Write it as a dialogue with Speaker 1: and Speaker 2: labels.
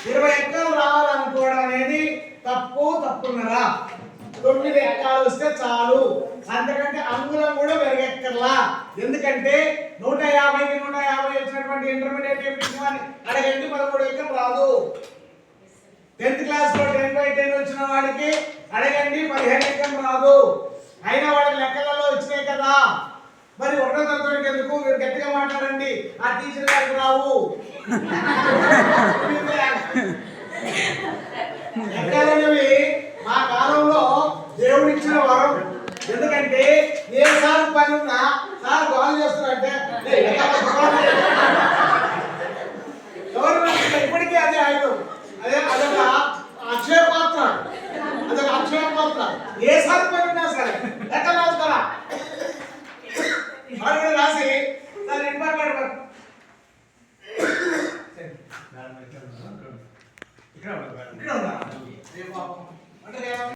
Speaker 1: 20 ఎకరాలు రావాలనుకోవడం అనేది తప్పున్నరా? 9 ఎకరాలు వస్తే చాలు, అంతకంటే అంగుళం కూడా పెరిగెక్కర్లా. ఎందుకంటే 150కి 150 వచ్చినటువంటి ఇంటర్మీడియట్ అని అడగండి 13 ఎకరాలు రాదు. 10th క్లాస్ లో 10/10 వచ్చిన వాడికి అడగండి 15 ఎకరాలు రాదు. అయినా వాడి లెక్కలలో వచ్చినాయి కదా. మరి ఒకటో తరగతికి ఎందుకు? మీరు గట్టిగా మాట్లాడండి, ఆ టీచర్ గారికి రావు. లెక్కలనేవి మా కాలంలో దేవుడిచ్చిన వరం. ఎందుకంటే ఏ సార్ పని ఉన్నా సార్ బాగు చేస్తున్నారంటే గవర్నమెంట్ ఇప్పటికీ అదే ఆయుధం, అదొక అక్షయ పాత్ర, అదొక అక్షయ పాత్ర. ఏ సార్ పని ఉన్నా సరే లెక్క రాస్తారా వాడు రాసి సార్ ఇంపార్టెంట్ ఇక్కడ